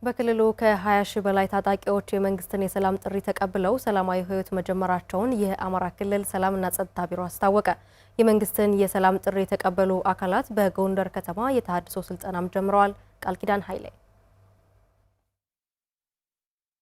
በክልሉ ከ20 ሺህ በላይ ታጣቂዎች የመንግስትን የሰላም ጥሪ ተቀብለው ሰላማዊ ህይወት መጀመራቸውን የአማራ ክልል ሰላምና ጸጥታ ቢሮ አስታወቀ። የመንግስትን የሰላም ጥሪ የተቀበሉ አካላት በጎንደር ከተማ የተሃድሶ ስልጠናም ጀምረዋል። ቃልኪዳን ኃይሌ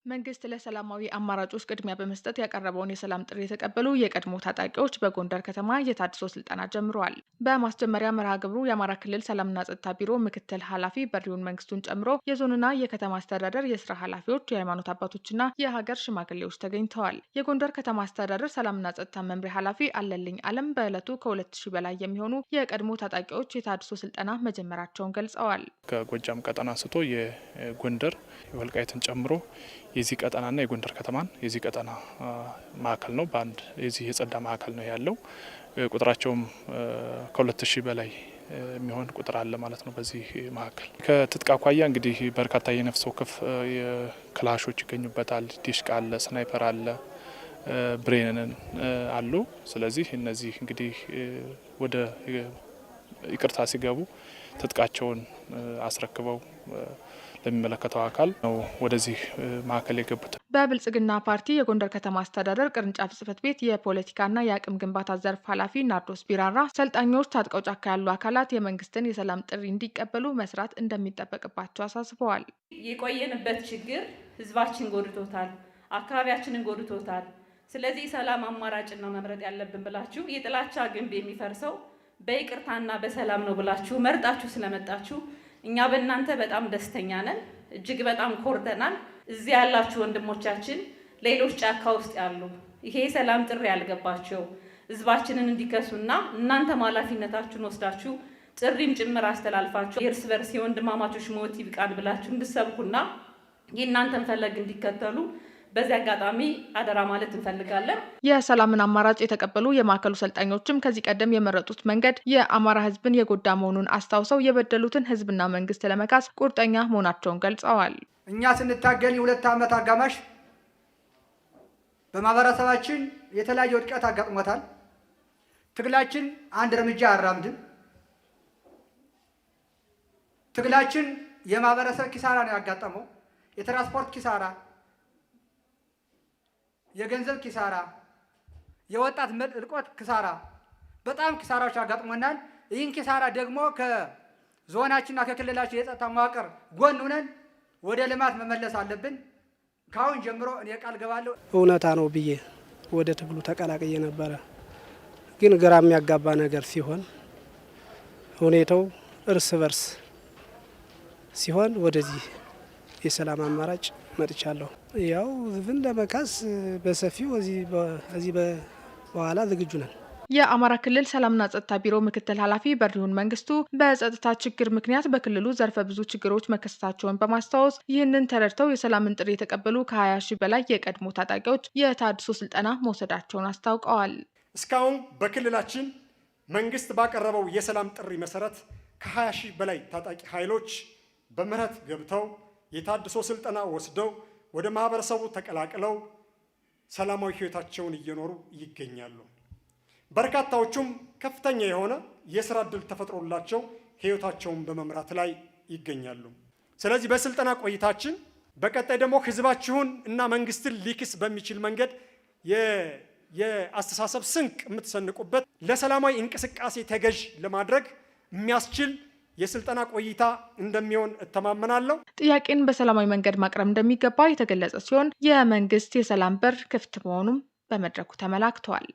መንግስት ለሰላማዊ አማራጮች ቅድሚያ በመስጠት ያቀረበውን የሰላም ጥሪ የተቀበሉ የቀድሞ ታጣቂዎች በጎንደር ከተማ የታድሶ ስልጠና ጀምረዋል። በማስጀመሪያ መርሃ ግብሩ የአማራ ክልል ሰላምና ጸጥታ ቢሮ ምክትል ኃላፊ በሪውን መንግስቱን ጨምሮ የዞንና የከተማ አስተዳደር የስራ ኃላፊዎች፣ የሃይማኖት አባቶችና የሀገር ሽማግሌዎች ተገኝተዋል። የጎንደር ከተማ አስተዳደር ሰላምና ጸጥታ መምሪያ ኃላፊ አለልኝ አለም በዕለቱ ከ2000 በላይ የሚሆኑ የቀድሞ ታጣቂዎች የታድሶ ስልጠና መጀመራቸውን ገልጸዋል። ከጎጃም ቀጠና አንስቶ የጎንደር የወልቃይትን ጨምሮ የዚህ ቀጠናና የጎንደር ከተማን የዚህ ቀጠና ማዕከል ነው። በአንድ የዚህ የጸዳ ማዕከል ነው ያለው። ቁጥራቸውም ከ2000 በላይ የሚሆን ቁጥር አለ ማለት ነው። በዚህ ማዕከል ከትጥቅ አኳያ እንግዲህ በርካታ የነፍስ ወከፍ ክላሾች ይገኙበታል። ዲሽቃ አለ፣ ስናይፐር አለ፣ ብሬንን አሉ። ስለዚህ እነዚህ እንግዲህ ወደ ይቅርታ ሲገቡ ትጥቃቸውን አስረክበው ለሚመለከተው አካል ነው ወደዚህ ማዕከል የገቡት። በብልጽግና ፓርቲ የጎንደር ከተማ አስተዳደር ቅርንጫፍ ጽሕፈት ቤት የፖለቲካና የአቅም ግንባታ ዘርፍ ኃላፊ ናርዶስ ቢራራ ሰልጣኞች ታጥቀው ጫካ ያሉ አካላት የመንግስትን የሰላም ጥሪ እንዲቀበሉ መስራት እንደሚጠበቅባቸው አሳስበዋል። የቆየንበት ችግር ህዝባችን ጎድቶታል፣ አካባቢያችንን ጎድቶታል። ስለዚህ ሰላም አማራጭን ነው መምረጥ ያለብን ብላችሁ የጥላቻ ግንብ የሚፈርሰው በይቅርታና በሰላም ነው ብላችሁ መርጣችሁ ስለመጣችሁ እኛ በእናንተ በጣም ደስተኛ ነን። እጅግ በጣም ኮርተናል። እዚህ ያላችሁ ወንድሞቻችን ሌሎች ጫካ ውስጥ ያሉ ይሄ ሰላም ጥሪ ያልገባቸው ህዝባችንን እንዲከሱና እናንተ ኃላፊነታችሁን ወስዳችሁ ጥሪም ጭምር አስተላልፋችሁ የእርስ በርስ የወንድማማቾች ሞት ይብቃን ብላችሁ እንድሰብኩና የእናንተን ፈለግ እንዲከተሉ በዚህ አጋጣሚ አደራ ማለት እንፈልጋለን። የሰላምን አማራጭ የተቀበሉ የማዕከሉ ሰልጣኞችም ከዚህ ቀደም የመረጡት መንገድ የአማራ ህዝብን የጎዳ መሆኑን አስታውሰው የበደሉትን ህዝብና መንግስት ለመካስ ቁርጠኛ መሆናቸውን ገልጸዋል። እኛ ስንታገል የ2 ዓመት አጋማሽ በማህበረሰባችን የተለያየ ውድቀት አጋጥሞታል። ትግላችን አንድ እርምጃ አራምድም። ትግላችን የማህበረሰብ ኪሳራ ነው ያጋጠመው። የትራንስፖርት ኪሳራ፣ የገንዘብ ኪሳራ፣ የወጣት መልቆት ኪሳራ፣ በጣም ኪሳራዎች አጋጥሞናል። ይህን ኪሳራ ደግሞ ከዞናችንና ከክልላችን የጸጥታ መዋቅር ጎን ሆነን ወደ ልማት መመለስ አለብን። ካሁን ጀምሮ እኔ ቃል ገባለሁ። እውነታ ነው ብዬ ወደ ትግሉ ተቀላቅዬ ነበረ። ግን ግራ የሚያጋባ ነገር ሲሆን ሁኔታው እርስ በርስ ሲሆን ወደዚህ የሰላም አማራጭ መጥቻለሁ። ያው ህዝብን ለመካስ በሰፊው እዚህ በኋላ ዝግጁ ነን። የአማራ ክልል ሰላምና ጸጥታ ቢሮ ምክትል ኃላፊ በሪውን መንግስቱ በጸጥታ ችግር ምክንያት በክልሉ ዘርፈ ብዙ ችግሮች መከሰታቸውን በማስታወስ ይህንን ተረድተው የሰላምን ጥሪ የተቀበሉ ከ20 ሺህ በላይ የቀድሞ ታጣቂዎች የታድሶ ስልጠና መውሰዳቸውን አስታውቀዋል። እስካሁን በክልላችን መንግስት ባቀረበው የሰላም ጥሪ መሰረት ከ20 ሺህ በላይ ታጣቂ ኃይሎች በምህረት ገብተው የታድሶ ስልጠና ወስደው ወደ ማህበረሰቡ ተቀላቅለው ሰላማዊ ህይወታቸውን እየኖሩ ይገኛሉ። በርካታዎቹም ከፍተኛ የሆነ የስራ ዕድል ተፈጥሮላቸው ህይወታቸውን በመምራት ላይ ይገኛሉ። ስለዚህ በስልጠና ቆይታችን በቀጣይ ደግሞ ህዝባችሁን እና መንግስትን ሊክስ በሚችል መንገድ የአስተሳሰብ ስንቅ የምትሰንቁበት ለሰላማዊ እንቅስቃሴ ተገዥ ለማድረግ የሚያስችል የስልጠና ቆይታ እንደሚሆን እተማመናለሁ። ጥያቄን በሰላማዊ መንገድ ማቅረብ እንደሚገባ የተገለጸ ሲሆን የመንግስት የሰላም በር ክፍት መሆኑም በመድረኩ ተመላክቷል።